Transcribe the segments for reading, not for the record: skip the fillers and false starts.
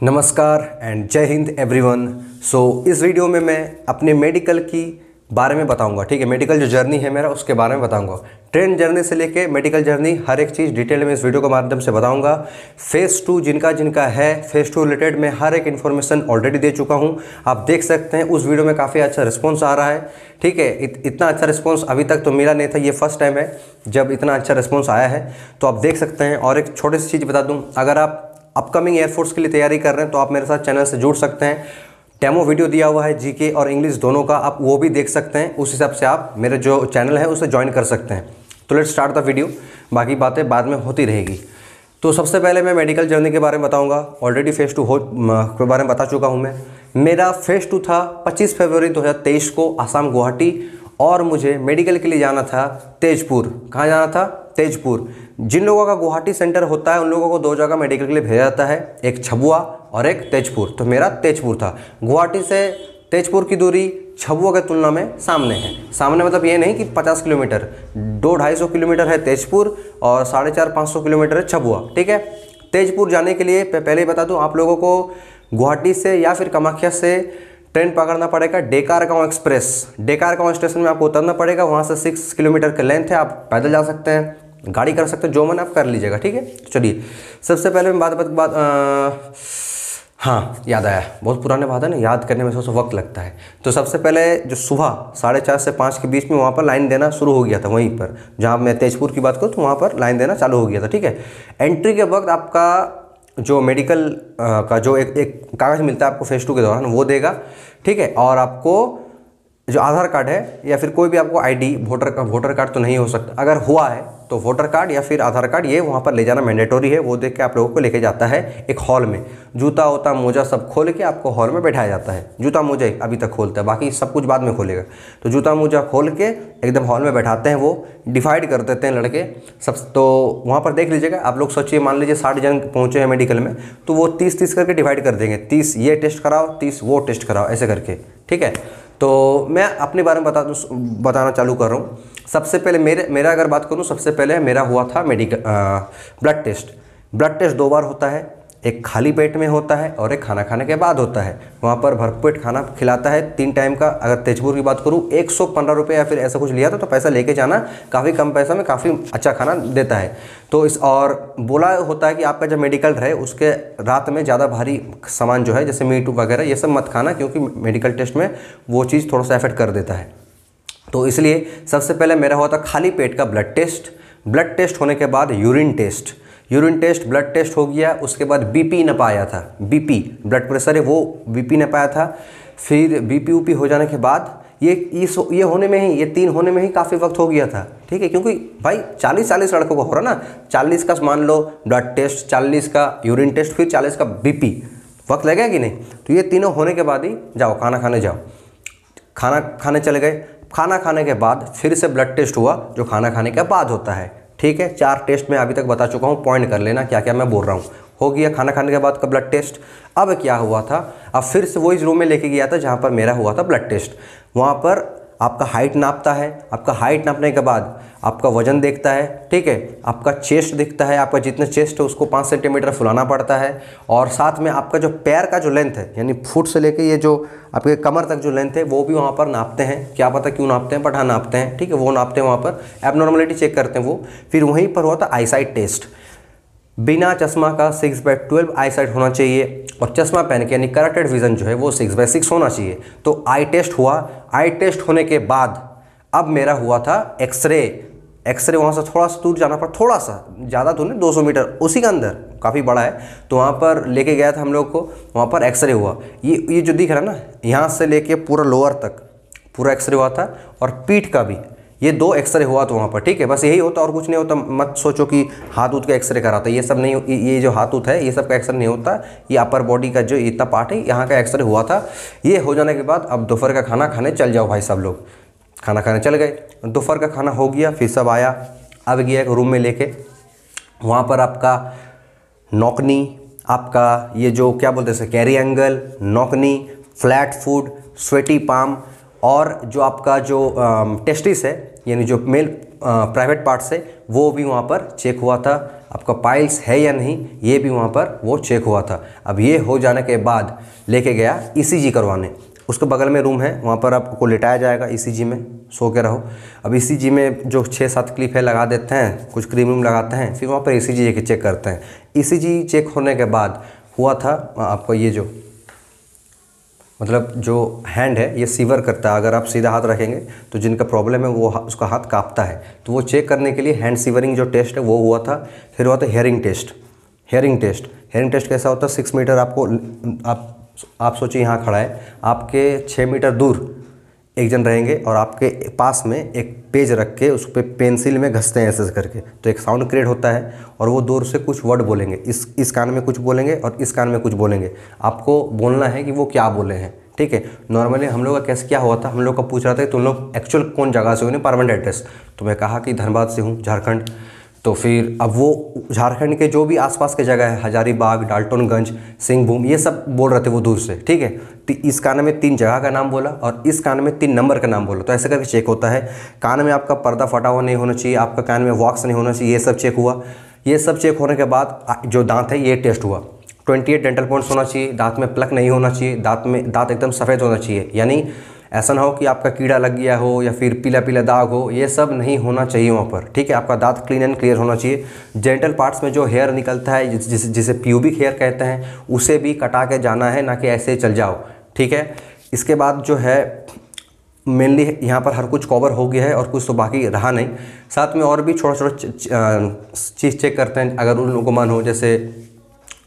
नमस्कार एंड जय हिंद एवरीवन। इस वीडियो में मैं अपने मेडिकल की बारे में बताऊंगा। ठीक है, मेडिकल जो जर्नी है मेरा उसके बारे में बताऊंगा। ट्रेन जर्नी से लेके मेडिकल जर्नी हर एक चीज़ डिटेल में इस वीडियो के माध्यम से बताऊंगा। फेज़ 2 जिनका है, फेज़ 2 रिलेटेड मैं हर एक इन्फॉर्मेशन ऑलरेडी दे चुका हूं। आप देख सकते हैं उस वीडियो में काफ़ी अच्छा रिस्पॉन्स आ रहा है। ठीक है, इतना अच्छा रिस्पॉन्स अभी तक तो मिला नहीं था, ये फर्स्ट टाइम है जब इतना अच्छा रिस्पॉन्स आया है, तो आप देख सकते हैं। और एक छोटी सी चीज़ बता दूँ, अगर आप अपकमिंग एयरफोर्स के लिए तैयारी कर रहे हैं तो आप मेरे साथ चैनल से जुड़ सकते हैं। डेमो वीडियो दिया हुआ है जीके और इंग्लिश दोनों का, आप वो भी देख सकते हैं। उस हिसाब से आप मेरे जो चैनल है उसे ज्वाइन कर सकते हैं। तो लेट्स स्टार्ट द वीडियो, बाकी बातें बाद में होती रहेगी। तो सबसे पहले मैं मेडिकल जर्नी के बारे में बताऊंगा। ऑलरेडी फेज़ 2 के बारे में बता चुका हूं मैं। मेरा फेज़ 2 था 25 फरवरी 2023 को आसाम गुवाहाटी, और मुझे मेडिकल के लिए जाना था तेजपुर। कहाँ जाना था? तेजपुर। जिन लोगों का गुवाहाटी सेंटर होता है उन लोगों को 2 जगह मेडिकल के लिए भेजा जाता है, एक छबुआ और एक तेजपुर। तो मेरा तेजपुर था। गुवाहाटी से तेजपुर की दूरी छबुआ की तुलना में सामने है। सामने मतलब ये नहीं कि 50 किलोमीटर, 200-250 किलोमीटर है तेजपुर और 450-500 किलोमीटर है छबुआ। ठीक है, तेजपुर जाने के लिए पहले ही बता दूँ आप लोगों को, गुवाहाटी से या फिर कामाख्या से ट्रेन पकड़ना पड़ेगा डेकारगांव एक्सप्रेस। डेकारगांव स्टेशन में आपको उतरना पड़ेगा। वहाँ से 6 किलोमीटर की लेंथ है। आप पैदल जा सकते हैं, गाड़ी कर सकते हैं, जो मन आप कर लीजिएगा। ठीक है, चलिए सबसे पहले मैं हाँ याद आया, बहुत पुराने बात है ना, याद करने में थोड़ा वक्त लगता है। तो सबसे पहले जो सुबह 4:30 से 5 के बीच में वहाँ पर लाइन देना शुरू हो गया था। वहीं पर जहाँ मैं तेजपुर की बात करूँ तो वहाँ पर लाइन देना चालू हो गया था। ठीक है, एंट्री के वक्त आपका जो मेडिकल का जो एक कागज़ मिलता है आपको फेज़ 2 के दौरान, वो देगा। ठीक है, और आपको जो आधार कार्ड है या फिर कोई भी आपको आईडी, वोटर कार्ड तो नहीं हो सकता, अगर हुआ है तो वोटर कार्ड या फिर आधार कार्ड, ये वहाँ पर ले जाना मैंडेटरी है। वो देख के आप लोगों को लेके जाता है एक हॉल में। जूता वूता मोजा सब खोल के आपको हॉल में बैठाया जाता है। जूता मोजा अभी तक खोलता है, बाकी सब कुछ बाद में खोलेगा। तो जूता मोजा खोल के एकदम हॉल में बैठाते हैं। वो डिवाइड कर देते हैं लड़के सब। तो वहाँ पर देख लीजिएगा, आप लोग सोचिए, मान लीजिए 60 जन पहुँचे हैं मेडिकल में, तो वो 30-30 करके डिवाइड कर देंगे। 30 ये टेस्ट कराओ, 30 वो टेस्ट कराओ, ऐसे करके। ठीक है, तो मैं अपने बारे में बताना चालू कर रहा हूँ। सबसे पहले मेरा अगर बात करूँ, सबसे पहले मेरा हुआ था ब्लड टेस्ट। ब्लड टेस्ट 2 बार होता है, एक खाली पेट में होता है और एक खाना खाने के बाद होता है। वहाँ पर भरपेट खाना खिलाता है 3 टाइम का। अगर तेजपुर की बात करूँ 115 रुपये या फिर ऐसा कुछ लिया था, तो पैसा लेके जाना, काफ़ी कम पैसा में काफ़ी अच्छा खाना देता है। तो और बोला होता है कि आपका जब मेडिकल रहे उसके रात में ज़्यादा भारी सामान जो है जैसे मीट वगैरह ये सब मत खाना, क्योंकि मेडिकल टेस्ट में वो चीज़ थोड़ा सा इफेक्ट कर देता है। तो इसलिए सबसे पहले मेरा हुआ था खाली पेट का ब्लड टेस्ट। ब्लड टेस्ट होने के बाद यूरिन टेस्ट, ब्लड टेस्ट हो गया। उसके बाद बीपी नपाया था, बीपी ब्लड प्रेशर है वो बीपी नपाया था। फिर बीपी ऊपी हो जाने के बाद ये होने में ही, ये 3 होने में ही काफ़ी वक्त हो गया था। ठीक है, क्योंकि भाई 40 लड़कों को हो रहा ना, 40 का मान लो ब्लड टेस्ट, 40 का यूरिन टेस्ट, फिर 40 का बीपी, वक्त लगेगा कि नहीं? तो ये तीनों होने के बाद ही जाओ खाना खाने जाओ। खाना खाने चले गए। खाना खाने के बाद फिर से ब्लड टेस्ट हुआ, जो खाना खाने के बाद होता है। ठीक है, 4 टेस्ट मैं अभी तक बता चुका हूँ, पॉइंट कर लेना क्या क्या मैं बोल रहा हूँ। हो गया खाना खाने के बाद का ब्लड टेस्ट। अब क्या हुआ था, अब फिर से वही रूम में लेके गया था जहाँ पर मेरा हुआ था ब्लड टेस्ट। वहाँ पर आपका हाइट नापता है। आपका हाइट नापने के बाद आपका वजन देखता है। ठीक है, आपका चेस्ट दिखता है, आपका जितना चेस्ट है उसको 5 सेंटीमीटर फुलाना पड़ता है। और साथ में आपका जो पैर का जो लेंथ है, यानी फुट से लेके ये जो आपके कमर तक जो लेंथ है, वो भी वहाँ पर नापते हैं। क्या पता क्यों नापते हैं, बट हाँ नापते हैं। ठीक है, वो नापते हैं, वहाँ पर एबनॉर्मलिटी चेक करते हैं वो। फिर वहीं पर हुआ था आईसाइट टेस्ट। बिना चश्मा का 6/12 आई साइट होना चाहिए, और चश्मा पहन के यानी करेक्टेड विजन जो है वो 6/6 होना चाहिए। तो आई टेस्ट हुआ। आई टेस्ट होने के बाद अब मेरा हुआ था एक्सरे। वहाँ से थोड़ा सा दूर जाना पड़ा, थोड़ा सा, ज़्यादा दूर नहीं, 200 मीटर उसी के अंदर, काफ़ी बड़ा है। तो वहाँ पर लेके गया था हम लोग को, वहाँ पर एक्सरे हुआ। ये जो दिख रहा है ना, यहाँ से लेके पूरा लोअर तक पूरा एक्सरे हुआ था, और पीठ का भी ये 2 एक्सरे हुआ था वहाँ पर। ठीक है, बस यही होता और कुछ नहीं होता। मत सोचो कि हाथ उठ का एक्सरे कराता, ये सब नहीं। ये जो हाथ उठ है ये सब का एक्सरे नहीं होता। ये अपर बॉडी का जो इतना पार्ट है यहाँ का एक्सरे हुआ था। ये हो जाने के बाद अब दोपहर का खाना खाने चल जाओ भाई। सब लोग खाना खाने चल गए। दोपहर का खाना हो गया, फिर सब आया। अब गया एक रूम में लेके, वहाँ पर आपका नौकनी, आपका ये जो क्या बोलते हैं कैरी एंगल, नौकनी, फ्लैट फूड, स्वेटी पाम, और जो आपका जो टेस्टिस है, यानी जो मेल प्राइवेट पार्ट्स है वो भी वहाँ पर चेक हुआ था। आपका पाइल्स है या नहीं ये भी वहाँ पर वो चेक हुआ था। अब ये हो जाने के बाद लेके गया ईसीजी करवाने। उसके बगल में रूम है, वहाँ पर आपको लिटाया जाएगा ईसीजी में, सो के रहो। अब ईसीजी में जो 6-7 क्लिप है लगा देते हैं, कुछ क्रीम व्रीम लगाते हैं, फिर वहाँ पर ईसीजी चेक करते हैं। ईसीजी चेक होने के बाद हुआ था आपको ये जो मतलब जो हैंड है ये सीवर करता है। अगर आप सीधा हाथ रखेंगे तो जिनका प्रॉब्लम है वो उसका हाथ कांपता है, तो वो चेक करने के लिए हैंड सीवरिंग जो टेस्ट है वो हुआ था। फिर हुआ था हेयरिंग टेस्ट। हेयरिंग टेस्ट कैसा होता है? 6 मीटर आपको आप सोचिए यहाँ खड़ा है, आपके 6 मीटर दूर एक जन रहेंगे और आपके पास में एक पेज रख के उस पर पेंसिल में घसते हैं ऐसे करके, तो एक साउंड क्रिएट होता है और वो दूर से कुछ वर्ड बोलेंगे, इस कान में कुछ बोलेंगे और इस कान में कुछ बोलेंगे। आपको बोलना है कि वो क्या बोले हैं, ठीक है। नॉर्मली हम लोग का कैसे क्या हुआ था, हम लोग का पूछ रहा था कि तुम लोग एक्चुअल कौन जगह से हो, नहीं परमानेंट एड्रेस। तो मैं कहा कि धनबाद से हूँ, झारखंड। तो फिर अब वो झारखंड के जो भी आसपास के जगह है, हजारीबाग, डाल्टनगंज, सिंहभूम, ये सब बोल रहे थे वो दूर से, ठीक है। तो इस कान में 3 जगह का नाम बोला और इस कान में 3 नंबर का नाम बोला। तो ऐसे करके चेक होता है। कान में आपका पर्दा फटा हुआ नहीं होना चाहिए, आपका कान में वॉक्स नहीं होना चाहिए, ये सब चेक हुआ। ये सब चेक होने के बाद जो दांत है ये टेस्ट हुआ। 28 डेंटल पॉइंट्स होना चाहिए, दांत में प्लक नहीं होना चाहिए, दांत एकदम सफ़ेद होना चाहिए, यानी ऐसा ना हो कि आपका कीड़ा लग गया हो या फिर पीला पीला दाग हो, ये सब नहीं होना चाहिए वहाँ पर, ठीक है। आपका दांत क्लीन एंड क्लियर होना चाहिए। जेंटल पार्ट्स में जो हेयर निकलता है जिसे प्यूबिक हेयर कहते हैं, उसे भी कटा के जाना है, ना कि ऐसे चल जाओ, ठीक है। इसके बाद जो है मेनली यहाँ पर हर कुछ कवर हो गया है और कुछ तो बाकी रहा नहीं। साथ में और भी छोटा चीज़ चेक करते हैं अगर उन लोगों को मन हो। जैसे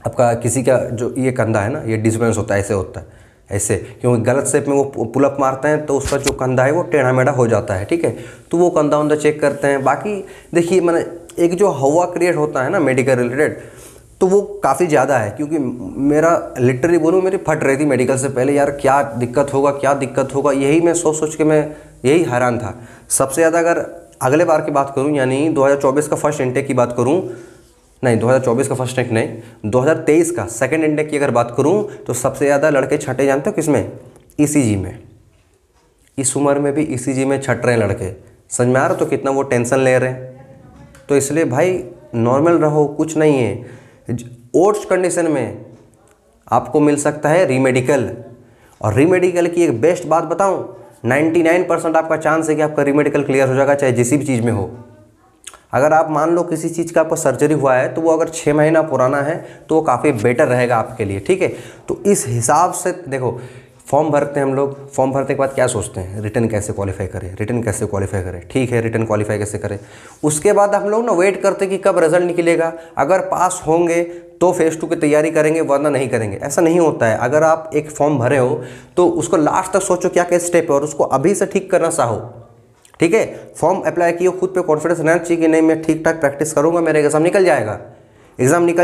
आपका किसी का जो ये कंधा है ना, ये डिस्बेंस होता है, ऐसे होता है ऐसे, क्योंकि गलत शेप में वो पुलअप मारते हैं तो उसका जो कंधा है वो टेढ़ा मेढ़ा हो जाता है, ठीक है। तो वो कंधा उंधा चेक करते हैं। बाकी देखिए मैंने एक जो हवा क्रिएट होता है ना मेडिकल रिलेटेड, तो वो काफ़ी ज़्यादा है। क्योंकि मेरा लिटरली बोलूँ मेरी फट रही थी मेडिकल से पहले, यार क्या दिक्कत होगा, यही मैं सोच के मैं यही हैरान था सबसे ज़्यादा। अगर अगले बार की बात करूँ, यानी 2024 का फर्स्ट इनटेक की बात करूँ, नहीं 2024 का फर्स्ट इनटेक नहीं, 2023 का सेकंड इनटेक की अगर बात करूं तो सबसे ज़्यादा लड़के छटे जानते हो किसमें? ईसीजी में। इस उम्र में भी ईसीजी में छट रहे हैं लड़के, समझ में आ रहा? तो कितना वो टेंशन ले रहे हैं। तो इसलिए भाई नॉर्मल रहो, कुछ नहीं है। ओट्स कंडीशन में आपको मिल सकता है रीमेडिकल, और रीमेडिकल की एक बेस्ट बात बताऊँ, 99% आपका चांस है कि आपका रीमेडिकल क्लियर हो जाएगा, चाहे जिस भी चीज़ में हो। अगर आप मान लो किसी चीज़ का आपको सर्जरी हुआ है तो वो अगर 6 महीना पुराना है तो वो काफ़ी बेटर रहेगा आपके लिए, ठीक है। तो इस हिसाब से देखो, फॉर्म भरते हैं हम लोग, फॉर्म भरने के बाद क्या सोचते हैं? रिटर्न कैसे क्वालिफाई करें, ठीक है, रिटर्न क्वालिफाई कैसे करें। उसके बाद हम लोग ना वेट करते हैं कि कब रिजल्ट निकलेगा। अगर पास होंगे तो फेज़ 2 की तैयारी करेंगे, वरना नहीं करेंगे। ऐसा नहीं होता है। अगर आप एक फॉर्म भरे हो तो उसको लास्ट तक सोचो क्या क्या स्टेप है और उसको अभी से ठीक करना चाहो, ठीक है। फॉर्म अप्लाई किए, खुद पे कॉन्फिडेंस रहना चाहिए कि नहीं मैं ठीक ठाक प्रैक्टिस करूंगा, मेरा एग्जाम निकल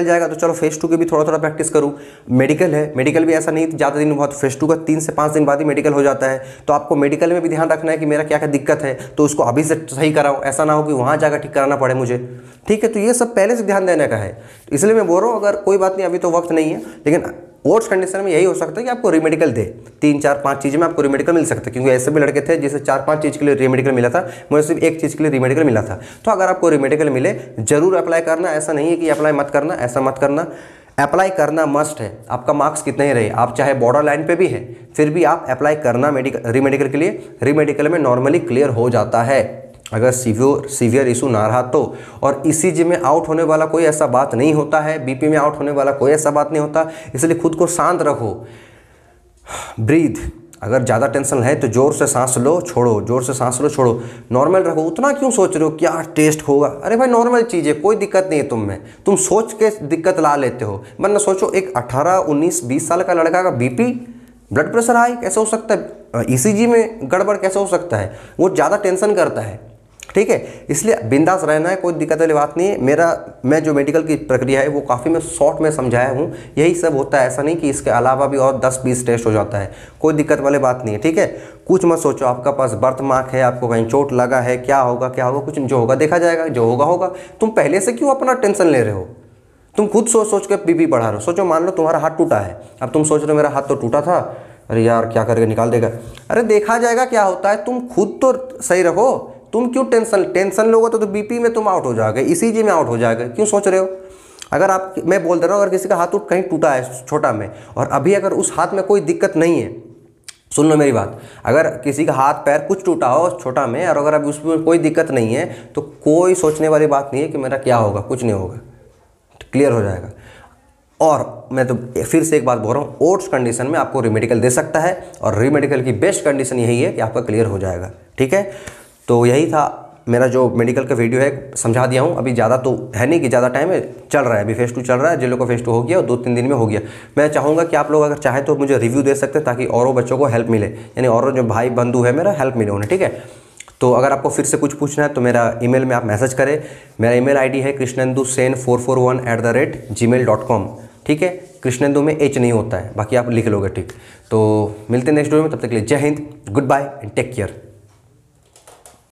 जाएगा तो चलो फेज़ 2 की भी थोड़ा बैक्टिस करूँ। मेडिकल है, मेडिकल भी ऐसा नहीं ज़्यादा दिन बहुत, फेज़ 2 का 3 से 5 दिन बाद ही मेडिकल हो जाता है। तो आपको मेडिकल में भी ध्यान रखना है कि मेरा क्या क्या दिक्कत है, तो उसको अभी से सही कराओ, ऐसा ना हो कि वहाँ जाकर ठीक कराना पड़े मुझे, ठीक है। तो ये सब पहले से ध्यान देने का है। तो इसलिए मैं बोल रहा हूँ अगर कोई बात नहीं, अभी तो वक्त नहीं है, लेकिन ओट्स कंडीशन में यही हो सकता है कि आपको रीमेडिकल दे। 3, 4, 5 चीज़ में आपको रीमेडिकल मिल सकता है, क्योंकि ऐसे भी लड़के थे जिसे 4-5 चीज़ के लिए रीमेडिकल मिला था, मुझे सिर्फ एक चीज़ के लिए रीमेडिकल मिला था। तो अगर आपको रीमेडिकल मिले जरूर अप्लाई करना, ऐसा नहीं है कि अप्लाई मत करना, ऐसा मत करना, अप्लाई करना मस्ट है। आपका मार्क्स कितने ही रहे, आप चाहे बॉर्डर लाइन पे भी है, फिर भी आप अप्लाई करना रीमेडिकल के लिए। रीमेडिकल में नॉर्मली क्लियर हो जाता है अगर सीवियर इशू ना रहा तो। और ईसीजी में आउट होने वाला कोई ऐसा बात नहीं होता है, बीपी में आउट होने वाला कोई ऐसा बात नहीं होता। इसलिए खुद को शांत रखो, ब्रीथ। अगर ज़्यादा टेंशन है तो जोर से सांस लो, छोड़ो, नॉर्मल रखो। उतना क्यों सोच रहे हो क्या टेस्ट होगा? अरे भाई नॉर्मल चीज़ है, कोई दिक्कत नहीं है तुम में, तुम सोच के दिक्कत ला लेते हो। वरना सोचो एक 18, 19, 20 साल का लड़का का बीपी, ब्लड प्रेशर हाई कैसे हो सकता है? ईसीजी में गड़बड़ कैसे हो सकता है? वो ज़्यादा टेंशन करता है, ठीक है। इसलिए बिंदास रहना है, कोई दिक्कत वाली बात नहीं है। मैं जो मेडिकल की प्रक्रिया है वो काफ़ी मैं शॉर्ट में समझाया हूँ, यही सब होता है। ऐसा नहीं कि इसके अलावा भी और 10-20 टेस्ट हो जाता है, कोई दिक्कत वाली बात नहीं है, ठीक है। कुछ मत सोचो, आपका पास बर्थ मार्क है, आपको कहीं चोट लगा है, क्या होगा, कुछ जो होगा देखा जाएगा, जो होगा। तुम पहले से क्यों अपना टेंशन ले रहे हो? तुम खुद सोच के बीपी बढ़ा रहे हो। सोचो मान लो तुम्हारा हाथ टूटा है, अब तुम सोच रहे हो मेरा हाथ तो टूटा था, अरे यार क्या करके निकाल देगा। अरे देखा जाएगा क्या होता है, तुम खुद तो सही रहो, तुम क्यों टेंशन लोगे तो बीपी में तुम आउट हो जाओगे, ईसीजी में आउट हो जाओगे, क्यों सोच रहे हो। अगर आप, मैं बोल दे रहा हूँ, अगर किसी का हाथ कहीं टूटा है छोटा में, और अभी अगर उस हाथ में कोई दिक्कत नहीं है, सुन लो मेरी बात, अगर किसी का हाथ पैर कुछ टूटा हो छोटा में और अगर अभी उसमें कोई दिक्कत नहीं है तो कोई सोचने वाली बात नहीं है कि मेरा क्या होगा, कुछ नहीं होगा, क्लियर हो जाएगा। और मैं तो फिर से एक बात बोल रहा हूँ, ओट्स कंडीशन में आपको रीमेडिकल दे सकता है, और रीमेडिकल की बेस्ट कंडीशन यही है कि आपका क्लियर हो जाएगा, ठीक है। तो यही था मेरा जो मेडिकल का वीडियो है, समझा दिया हूँ। अभी ज़्यादा तो है नहीं कि ज़्यादा टाइम है, चल रहा है, अभी फेज़ 2 चल रहा है, जिन लोगों को फेज़ 2 हो गया और 2-3 दिन में हो गया। मैं चाहूँगा कि आप लोग अगर चाहें तो मुझे रिव्यू दे सकते हैं, ताकि औरों बच्चों को हेल्प मिले, यानी औरों जो भाई बंधु है मेरा, हेल्प मिले उन्हें, ठीक है। तो अगर आपको फिर से कुछ पूछना है तो मेरा ईमेल में आप मैसेज करें। मेरा ईमेल आईडी है krishnendusen441@gmail.com, ठीक है। कृष्णेंदु में एच नहीं होता है, बाकी आप लिख लोगे, ठीक। तो मिलते हैं नेक्स्ट वीडियो में, तब तक के लिए Jai Hind, good bye and take care.